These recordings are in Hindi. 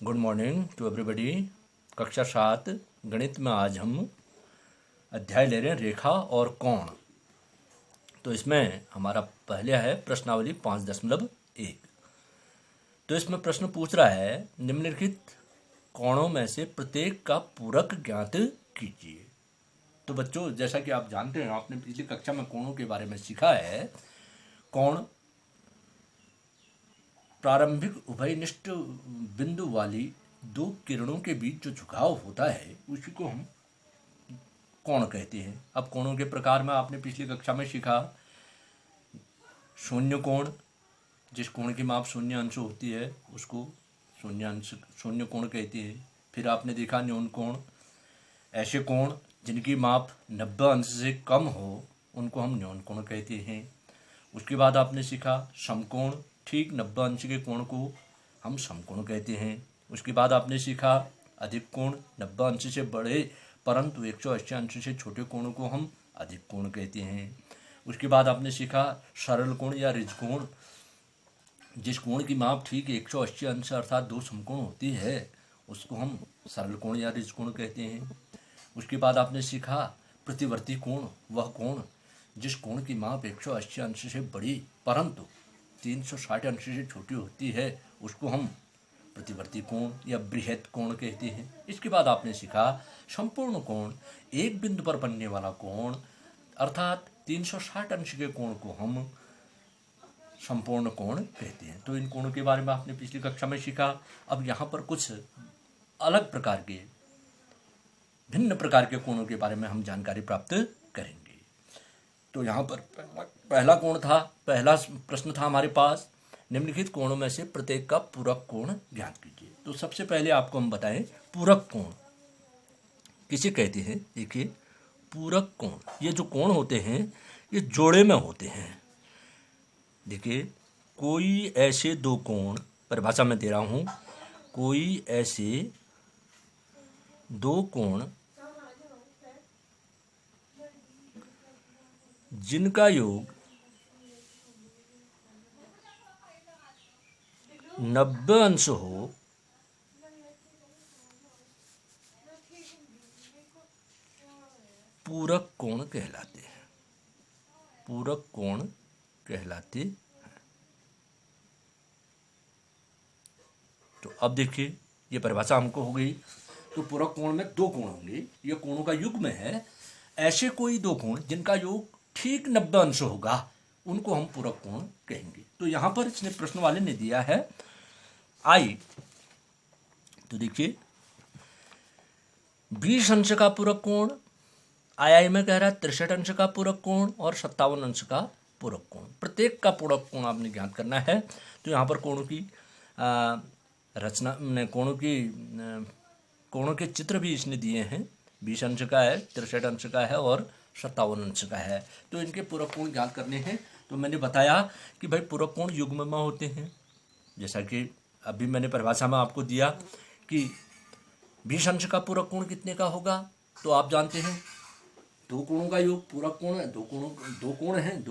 Good morning to everybody. कक्षा 7 गणित में आज हम अध्याय ले रहे हैं रेखा और कोण। तो इसमें हमारा पहले है प्रश्नावली 5.1। तो इसमें प्रश्न पूछ रहा है निम्नलिखित कोणों में से प्रत्येक का पूरक ज्ञात कीजिए। तो बच्चों, जैसा कि आप जानते हैं, आपने पिछली कक्षा में कोणों के बारे में सीखा है। कोण प्रारंभिक उभयनिष्ठ बिंदु वाली दो किरणों के बीच जो झुकाव होता है उसी को हम कोण कहते हैं। अब कोणों के प्रकार में आपने पिछली कक्षा में सीखा शून्य कोण, जिस कोण की माप शून्य अंश होती है उसको शून्य कोण कहते हैं। फिर आपने देखा न्यून कोण, ऐसे कोण जिनकी माप 90 अंश से कम हो उनको हम न्यून कोण कहते हैं। उसके बाद आपने सीखा समकोण, ठीक 90 अंश के कोण को हम समकोण कहते हैं। उसके बाद आपने सीखा अधिक कोण, 90 अंश से बड़े परंतु 180 अंश से छोटे कोण को हम अधिक कोण कहते हैं। उसके बाद आपने सीखा सरल कोण या रिज कोण, जिस कोण की माप ठीक 180 अंश अर्थात 2 समकोण होती है उसको हम सरल कोण या रिज कोण कहते हैं। उसके बाद आपने सीखा प्रतिवर्ती कोण, वह कोण जिस कोण की माप 180 अंश से बड़ी परंतु 360 अंश से छोटी होती है उसको हम प्रतिवर्ती कोण या बृहद कोण कहते हैं। इसके बाद आपने सीखा संपूर्ण कोण, एक बिंदु पर बनने वाला कोण अर्थात 360 अंश के कोण को हम संपूर्ण कोण कहते हैं। तो इन कोणों के बारे में आपने पिछली कक्षा में सीखा। अब यहाँ पर कुछ अलग प्रकार के भिन्न प्रकार के कोणों के बारे में हम जानकारी प्राप्त करेंगे। तो यहाँ पर पहला कोण था, पहला प्रश्न था हमारे पास निम्नलिखित कोणों में से प्रत्येक का पूरक कोण ज्ञात कीजिए। तो सबसे पहले आपको हम बताएं पूरक कोण किसे कहते हैं। देखिए पूरक कोण, ये जो कोण होते हैं ये जोड़े में होते हैं। देखिए कोई ऐसे दो कोण, परिभाषा में दे रहा हूँ, कोई ऐसे दो कोण जिनका योग 90 अंश हो पूरक कोण कहलाते हैं। पूरक कोण कहलाते हैं। तो अब देखिए ये परिभाषा हमको हो गई। तो पूरक कोण में दो कोण होंगे, ये कोणों का युग्म है। ऐसे कोई दो कोण जिनका योग ठीक 90 अंश होगा उनको हम पूरक कोण कहेंगे। तो यहां पर इसने प्रश्न वाले ने दिया है आई। तो देखिए 20 अंश का पूरक कोण, आई में कह रहा है 63 अंश का पूरक कोण और 57 अंश का पूरक कोण। प्रत्येक का पूरक कोण आपने ज्ञात करना है। तो यहाँ पर कोणों की रचना, कोणों के चित्र भी इसने दिए हैं। 20 अंश का है, 63 अंश का है और 57 अंश का है। तो इनके पूरक कोण ज्ञात करने हैं। तो मैंने बताया कि भाई पूरक कोण युग्म में होते हैं। जैसा कि अभी मैंने परिभाषा में आपको दिया कि 20 अंश का पूरक कोण कितने का होगा। तो आप जानते हैं दो कोणों का योग पूरक कोण है, दो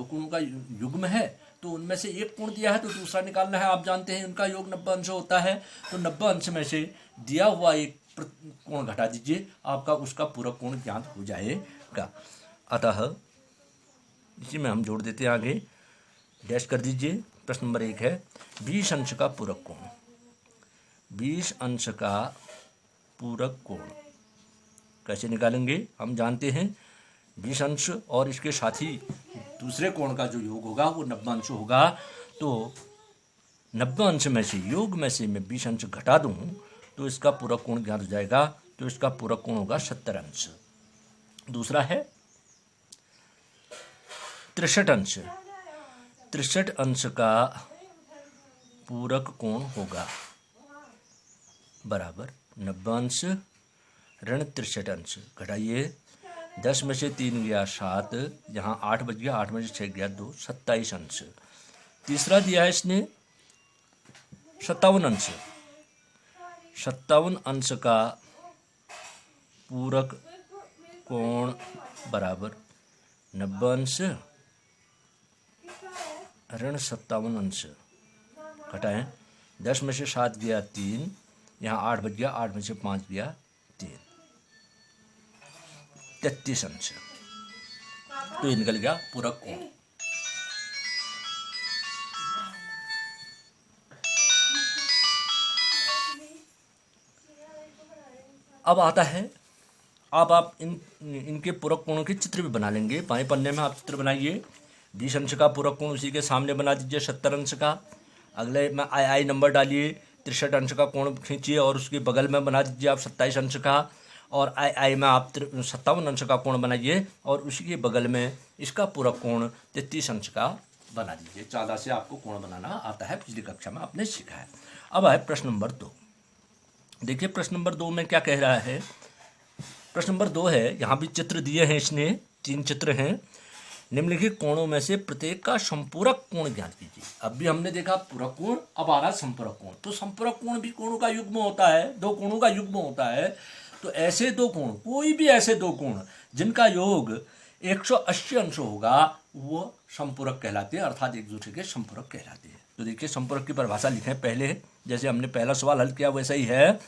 कोणों का युग्म है। तो उनमें से एक कोण दिया है तो दूसरा निकालना है। आप जानते हैं उनका योग 90 अंश होता है। तो 90 अंश में से दिया हुआ एक कोण घटा दीजिए, आपका उसका पूरक कोण ज्ञात हो जाएगा। अतः इसी में हम जोड़ देते हैं आगे, डैश कर दीजिए। प्रश्न नंबर 1 है 20 अंश का पूरक कोण। 20 अंश का पूरक कोण कैसे निकालेंगे हम जानते हैं। 20 अंश और इसके साथ ही दूसरे कोण का जो योग होगा वो 90 अंश होगा। तो 90 अंश में से योग में से मैं 20 अंश घटा दूं तो इसका पूरक कोण ज्ञात हो जाएगा। तो इसका पूरक कोण होगा 70 अंश। दूसरा है 63 अंश। 63 अंश का पूरक कोण होगा बराबर 90 अंश ऋण 63 अंश। घटाइए, 10 में से 3 गया 7, जहाँ 8 बच गया, 8 में से 6 गया 2, 27 अंश। तीसरा दिया है इसने 57 अंश। 57 अंश का पूरक कोण बराबर 90 अंश ऋण 57 अंश। घटाएं, 10 में से 7 गया 3, यहाँ 8 बच गया, 8 में से 5 गया 3, 33 अंश। तो ये निकल गया पूरक कोण। अब आता है, अब आप इनके पूरक कोणों के चित्र भी बना लेंगे। बाएं पन्ने में आप चित्र बनाइए। 20 अंश का पूरक कोण उसी के सामने बना दीजिए 70 अंश का। अगले में आई नंबर डालिए, 63 अंश का कोण खींचिए और उसके बगल में बना दीजिए आप 27 अंश का। और आई में आप 57 अंश का कोण बनाइए और उसी के बगल में इसका पूरक कोण 33 अंश का बना दीजिए। 14 से आपको कोण बनाना आता है, पिछली कक्षा में आपने सीखा है। अब है प्रश्न नंबर 2। देखिए प्रश्न नंबर 2 में क्या कह रहा है। प्रश्न नंबर 2 है, यहाँ भी चित्र दिए हैं, इसने 3 चित्र हैं। निम्नलिखित कोणों में से प्रत्येक का संपूरक कोण ज्ञात कीजिए। अब भी हमने देखा पूरक कोण, अब आ रहा संपूरक कोण। तो संपूरक कोण भी कोणों का युग्म होता है, 2 कोणों का युग्म होता है। तो ऐसे 2 कोण, कोई भी ऐसे 2 कोण जिनका योग 180 अंश होगा वो संपूरक कहलाते हैं, अर्थात एक दूसरे के संपूरक कहलाते हैं। तो देखिए संपूरक की परिभाषा लिखें पहले, जैसे हमने पहला सवाल हल किया वैसा ही है।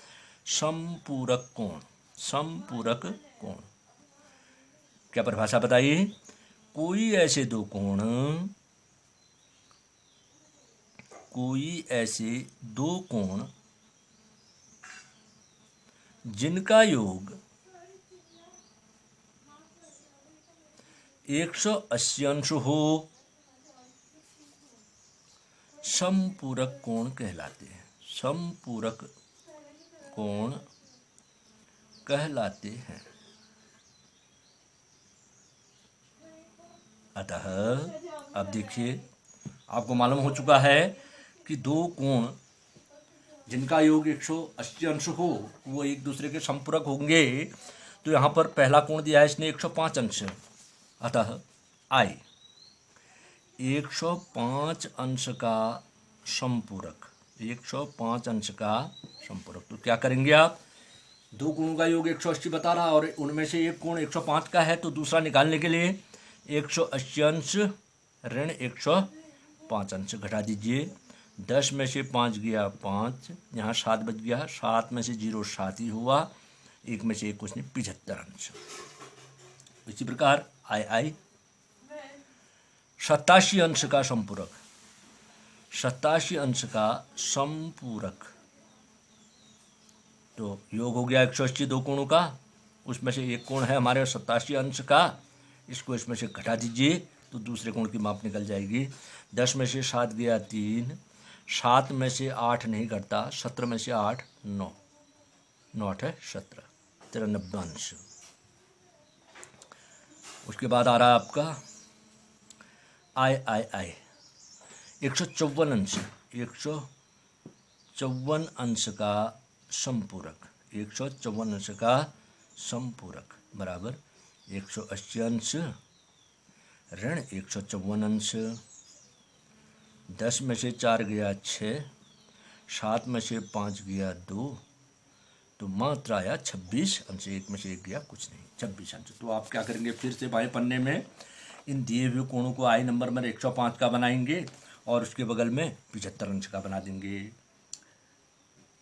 संपूरक कोण, संपूरक कोण क्या परिभाषा बताइए। कोई ऐसे 2 कोण, कोई ऐसे 2 कोण जिनका योग 180 अंश हो, संपूरक कोण कहलाते हैं, संपूरक कोण कहलाते हैं। अतः अब देखिए आपको मालूम हो चुका है कि 2 कोण जिनका योग 180 अंश हो वो एक दूसरे के संपूरक होंगे। तो यहाँ पर पहला कोण दिया है इसने 105 अंश, अतः आई 105 अंश का संपूरक, 105 अंश का संपूरक। तो क्या करेंगे आप, 2 कोणों का योग 180 बता रहा और उनमें से एक कोण 105 का है, तो दूसरा निकालने के लिए 180 अंश ऋण 105 अंश घटा दीजिए। 10 में से 5 गया 5, यहाँ 7 बच गया, 7 में से 0 7 ही हुआ, 1 में से 1 कुछ नहीं 75 अंश। इसी प्रकार आई 87 अंश का संपूरक, 87 अंश का संपूरक। तो योग हो गया 180 2 कोणों का, उसमें से एक कोण है हमारे 87 अंश का, इसको इसमें से घटा दीजिए तो दूसरे कोण की माप निकल जाएगी। 10 में से 7 गया 3, 7 में से 8 नहीं घटता, 17 में से 8 9, 9 8 है 17, 93 अंश। उसके बाद आ रहा है आपका आई 154 अंश, 154 अंश का संपूरक, 154 अंश का संपूरक बराबर 180 अंश ऋण 154 अंश। 10 में से 4 गया 6, 7 में से 5 गया 2, तो मात्र आया 26 अंश, 1 में से 1 गया कुछ नहीं, 26 अंश। तो आप क्या करेंगे, फिर से बाएं पन्ने में इन दिए हुए कोणों को आई नंबर में 105 का बनाएंगे और उसके बगल में 75 अंश का बना देंगे।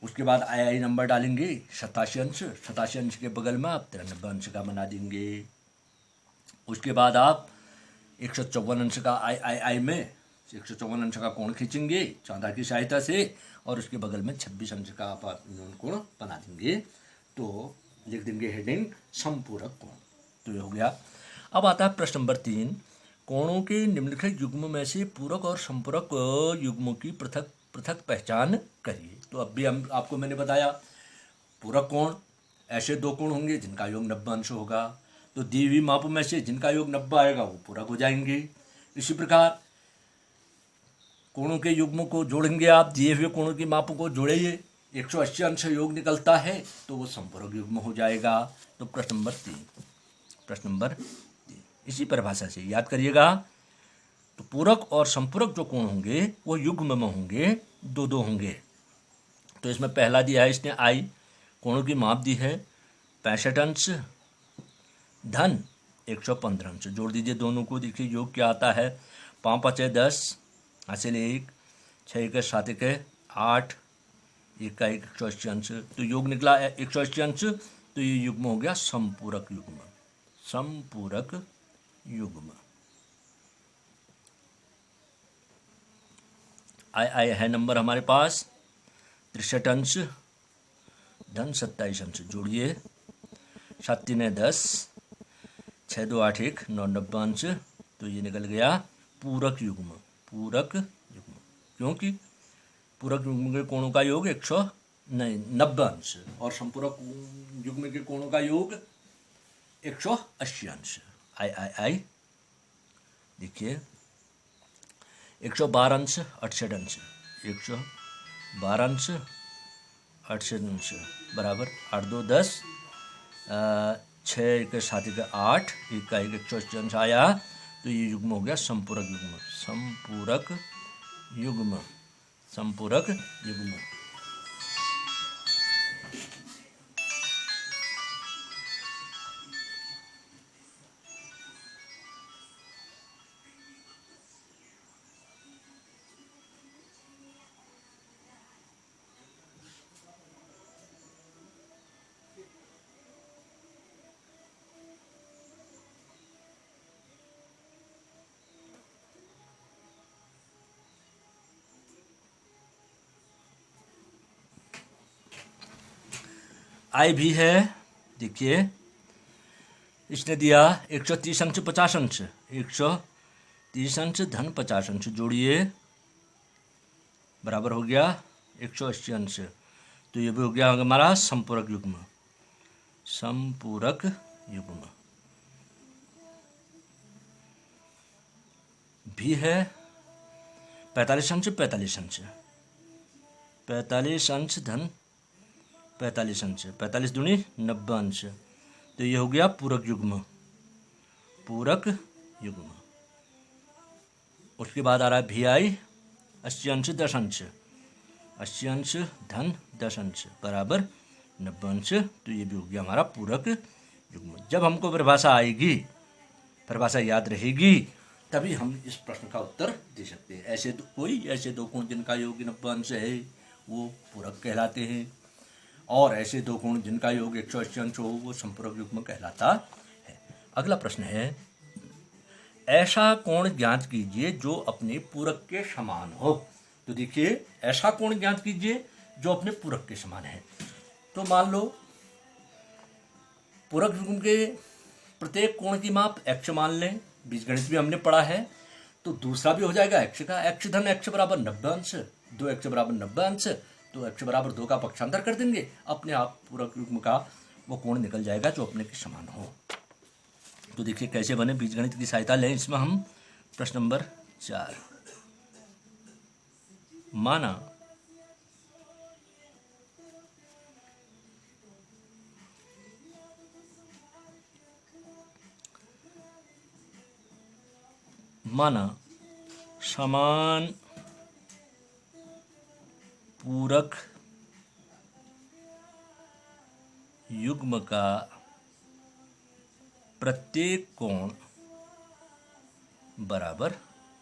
उसके बाद आई नंबर डालेंगे 87 अंश, 87 अंश के बगल में आप 93 अंश का बना देंगे। उसके बाद आप 154 अंश का आई में 154 अंश का कोण खींचेंगे चांदा की सहायता से और उसके बगल में 26 अंश का आप कोण बना देंगे। तो लिख देंगे हेडिंग संपूरक कोण। तो ये हो गया। अब आता है प्रश्न नंबर 3, कोणों के निम्नलिखित युग्म में से पूरक और संपूरक युग्मों की पृथक पृथक पहचान करिए। तो अब भी हम आपको मैंने बताया पूरक कोण ऐसे 2 कोण होंगे जिनका योग 90 अंश होगा, तो दी हुई माप में से जिनका योग 90 आएगा वो पूरक हो जाएंगे। इसी प्रकार कोणों के युग्मों को जोड़ेंगे आप, दिए हुए कोणों की मापों को जोड़िए, 180 अंश योग निकलता है तो वो संपूरक युग्म हो जाएगा। तो प्रश्न नंबर 3 इसी परिभाषा से याद करिएगा। तो पूरक और संपूरक जो कोण होंगे वो युग्म में होंगे, 2 होंगे। तो इसमें पहला दिया है इसने आई, कोणों की माप दी है 65 अंश धन 115 अंश। जोड़ दीजिए दोनों को, देखिए योग क्या आता है, 5 5 10 हासिल 1, 6 1 7 1 8, एक का 180 अंश, तो योग निकला 180 अंश, तो ये युग्म हो गया संपूरक युग्म। संपूरक युग्म आय है नंबर हमारे पास 63 अंश धन 27 अंश। जोड़िए 7 3 10, 6 2 8 1 9 90 अंश, तो ये निकल गया पूरक युग्म। पूरक युग्म क्योंकि पूरक युग्म के कोणों का योग 90 अंश और संपूरक युग्म के कोणों का योग 180 अंश। आई देखिए 112 अंश 68 अंश, 112 अंश 68 अंश बराबर 8 2 10, 6 1 7 1 8, 1 का 180 अंश आया, तो ये युग्म हो गया संपूरक युग्म। संपूरक युग्म, संपूरक युग्म। आई भी है, देखिए इसने दिया 130 अंश 50 अंश, 130 अंश धन 50 अंश, जोड़िए बराबर हो गया 180 अंश, तो ये भी हो गया हमारा संपूरक युग्म। संपूरक युग्म भी है 45 अंश 45 अंश, 45 अंश धन 45 अंश, 45 दूनी 90 अंश, तो ये हो गया पूरक युग्म। पूरक युग्म। उसके बाद आ रहा है भी आई 80 अंश 10 अंश, 80 अंश धन 10 अंश बराबर 90 अंश, तो ये भी हो गया हमारा पूरक युग्म। जब हमको परिभाषा आएगी, परिभाषा याद रहेगी, तभी हम इस प्रश्न का उत्तर दे सकते हैं। ऐसे दो कोण जिनका योग 90 अंश है वो पूरक कहलाते हैं, और ऐसे दो कोण जिनका योग 180 अंश हो वो संपूरक युग्म कहलाता है। अगला प्रश्न है, ऐसा कोण ज्ञात कीजिए जो अपने पूरक के समान हो। तो देखिए ऐसा कोण ज्ञात कीजिए जो अपने पूरक के समान है। तो मान लो पूरक युग्म के प्रत्येक कोण की माप x मान लें, बीजगणित भी हमने पढ़ा है, तो दूसरा भी हो जाएगा x का, x धन x बराबर 90 अंश, 2x बराबर 90 अंश, तो x बराबर 2 का पक्षांतर कर देंगे, अपने आप पूरक युग्म का वो कोण निकल जाएगा जो अपने के समान हो। तो देखिए कैसे बने, बीजगणित की सहायता लें इसमें हम। प्रश्न नंबर 4, माना समान पूरक युग्म का प्रत्येक कोण बराबर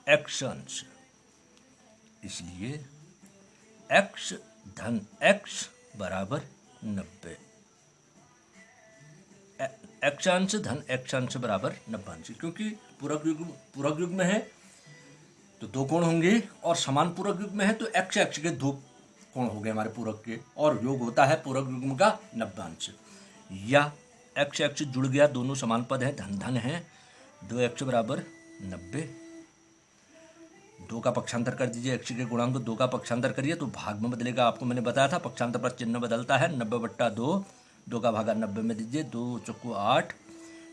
x अंश, इसलिए x धन x बराबर 90, x अंश धन x अंश बराबर 90 अंश। क्योंकि पूरक युग्म है तो दो कोण होंगे, और समान पूरक युग्म है तो x x के दो कोण हो गए हमारे पूरक के, और योग होता है पूरक युग्म का 90 अंश। या x x जुड़ गया, दोनों समान पद है, धन धन है, 2x बराबर 90, 2 का पक्षांतर कर दीजिए, x के गुणांक 2 का पक्षांतर करिए तो भाग में बदलेगा। आपको मैंने बताया था पक्षांतर पर चिन्ह बदलता है, 90/2, 2 का भागा 90 में दीजिए, 2 चौको 8,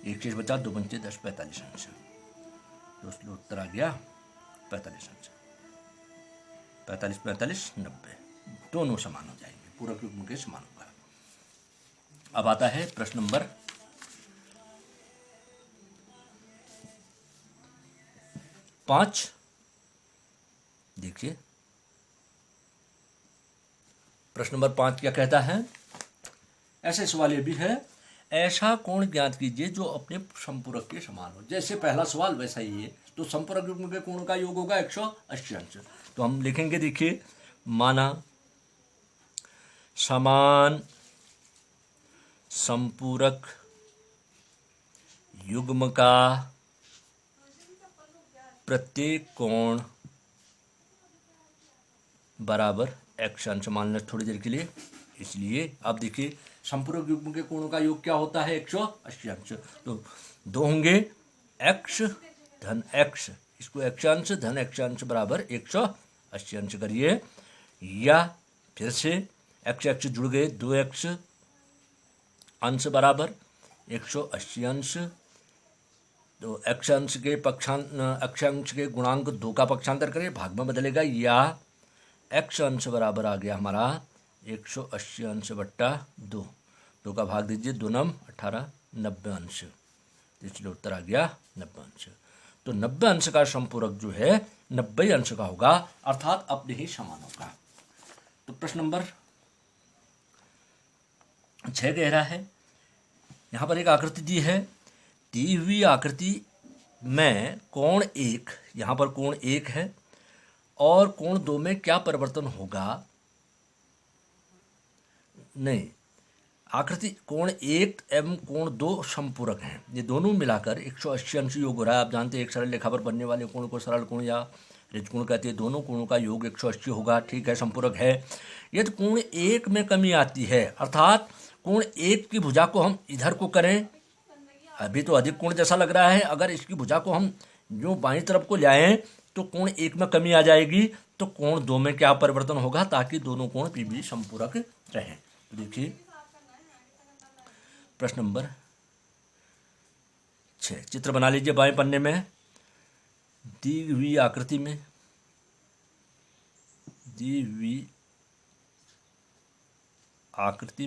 1 शेष बचा, 2 पंचे 10, 45 अंश। तो उसमें उत्तर आ गया 45 अंश। 45 45 90 दोनों समान हो जाएंगे, पूरक युग्म के समान होगा। अब आता है प्रश्न नंबर 5। देखिए प्रश्न नंबर 5 क्या कहता है, ऐसे सवाल ये भी है, ऐसा कोण ज्ञात कीजिए जो अपने संपूरक के समान हो। जैसे पहला सवाल वैसा ही है, तो संपूरक युग्म के कोण का योग होगा 180 अंश। तो हम लिखेंगे, देखिए माना समान संपूरक युग्म का प्रत्येक कोण बराबर x अंश मान लें थोड़ी देर के लिए। इसलिए अब देखिए संपूरक युग्म के कोणों का योग क्या होता है 180 अंश। तो दो होंगे x धन x, इसको x अंश धन x अंश बराबर 180 अंश करिए, या फिर से x x जुड़ गए 2x अंश बराबर 180 अंश। तो x अंश के गुणांक 2 का पक्षांतर करें, भाग में बदलेगा, या x अंश बराबर आ गया हमारा 180 अंश बट्टा 2, 2 का भाग दीजिए, 2 नम 18, 90 अंश। इसलिए उत्तर आ गया 90 अंश। तो 90 अंश का संपूरक जो है 90 अंश का होगा, अर्थात अपने ही समान होगा। तो प्रश्न नंबर 6 कह रहा है, यहां पर एक आकृति दी है, दी हुई आकृति में कोण 1, यहां पर कोण 1 है और कोण 2 में क्या परिवर्तन होगा। नहीं, आकृति कोण 1 एवं कोण 2 संपूरक हैं, ये दोनों मिलाकर 180 अंश योग हो रहा है। आप जानते हैं एक सरल रेखा पर बनने वाले कोण को सरल कोण या ऋजकोण कहते हैं। दोनों कोणों का योग 180 होगा, ठीक है, संपूरक है। यदि कोण 1 में कमी आती है, अर्थात कोण 1 की भुजा को हम इधर को करें, अभी तो अधिक कोण जैसा लग रहा है, अगर इसकी भुजा को हम जो बाईं तरफ को लाएं तो कोण 1 में कमी आ जाएगी, तो कोण 2 में क्या परिवर्तन होगा, ताकि दोनों कोण भी संपूरक रहें। तो देखिए प्रश्न नंबर 6, चित्र बना लीजिए बाएं पन्ने में। दी हुई आकृति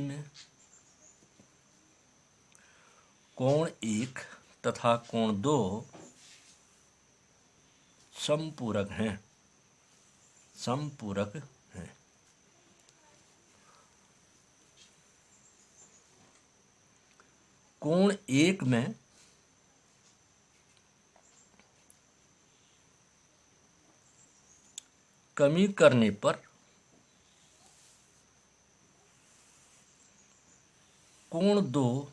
में कोण 1 तथा कोण 2 संपूरक हैं। कोण 1 में कमी करने पर कोण 2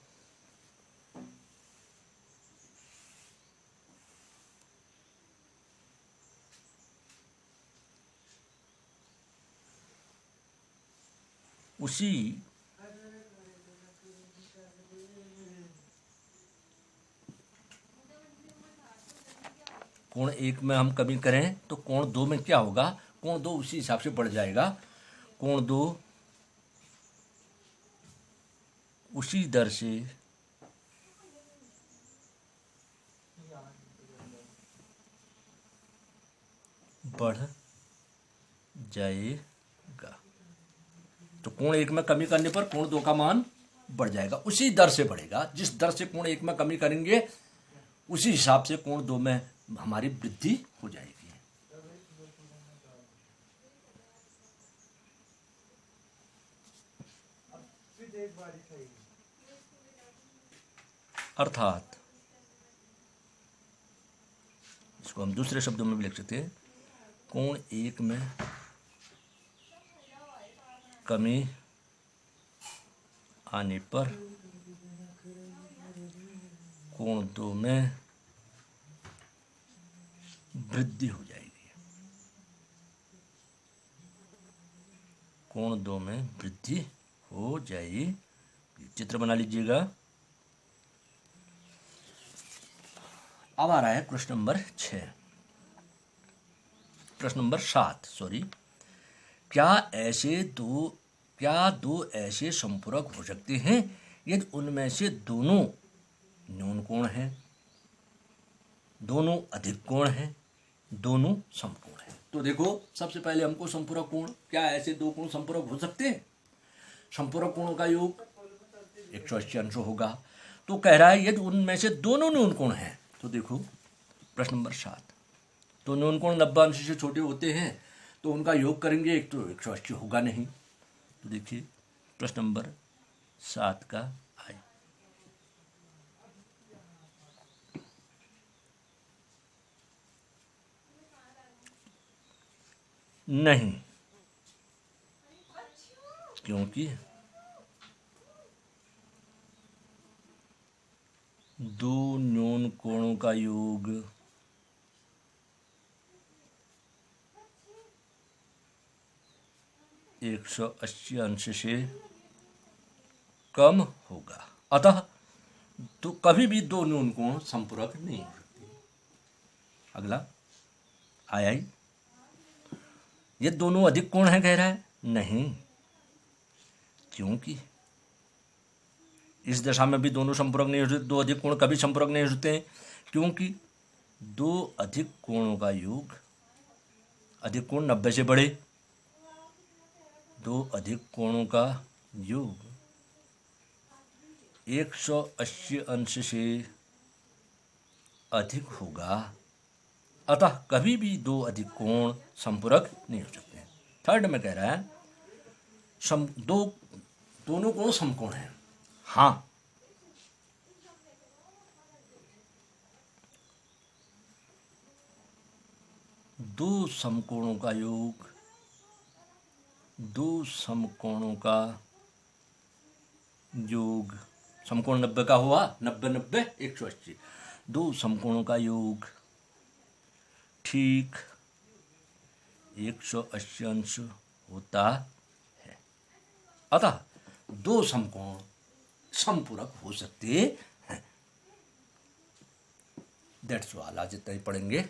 उसी कोण 1 में हम कमी करें तो कोण 2 में क्या होगा, कोण 2 उसी हिसाब से बढ़ जाएगा। कोण 2 उसी दर से बढ़ जाएगा। तो कोण 1 में कमी करने पर कोण 2 का मान बढ़ जाएगा, उसी दर से बढ़ेगा। जिस दर से कोण 1 में कमी करेंगे उसी हिसाब से कोण 2 में हमारी वृद्धि हो जाएगी। अर्थात इसको हम दूसरे शब्दों में भी लिख सकते हैं, कोण 1 में कमी आने पर कोण 2 में वृद्धि हो जाएगी। कोण 2 में वृद्धि हो जाएगी। चित्र बना लीजिएगा। अब आ रहा है प्रश्न नंबर 6, प्रश्न नंबर 7 सॉरी। क्या दो ऐसे संपूरक हो सकते हैं यदि उनमें से दोनों न्यून कोण हैं, दोनों अधिक कोण हैं, दोनों समकोण हैं। तो देखो सबसे पहले हमको संपूरक कोण, क्या ऐसे दो कोण संपूरक हो सकते हैं? संपूरक कोणों का योग 180 अंश होगा। तो कह रहा है यदि उनमें से दोनों न्यून कोण हैं, तो देखो प्रश्न नंबर 7, तो न्यून कोण 90 अंश से छोटे होते हैं, तो उनका योग करेंगे, एक तो 180 होगा नहीं। तो देखिए प्रश्न नंबर 7 का आय, नहीं, क्योंकि दो न्यून कोणों का योग 180 अंश से कम होगा, अतः तो कभी भी दो न्यून कोण संपूरक नहीं हो सकते। अगला आया ही, ये दोनों अधिक कोण है कह रहा है, नहीं, क्योंकि इस दशा में भी दोनों संपूरक नहीं हो सकते, दो अधिक कोण कभी संपूरक नहीं हो सकते, क्योंकि दो अधिक कोणों का योग, अधिक कोण 90 से बड़े, दो अधिक कोणों का योग 180 अंश से अधिक होगा, अतः कभी भी दो अधिक कोण संपूरक नहीं हो सकते। थर्ड में कह रहा है दोनों कोण समकोण हैं। हाँ, दो समकोणों का योग, दो समकोणों का योग, समकोण 90 का हुआ, 90 90 180, दो समकोणों का योग ठीक 180 अंश होता है, अतः दो समकोण संपूरक हो सकते हैं। दैट्स ऑल, आज इतना ही पढ़ेंगे।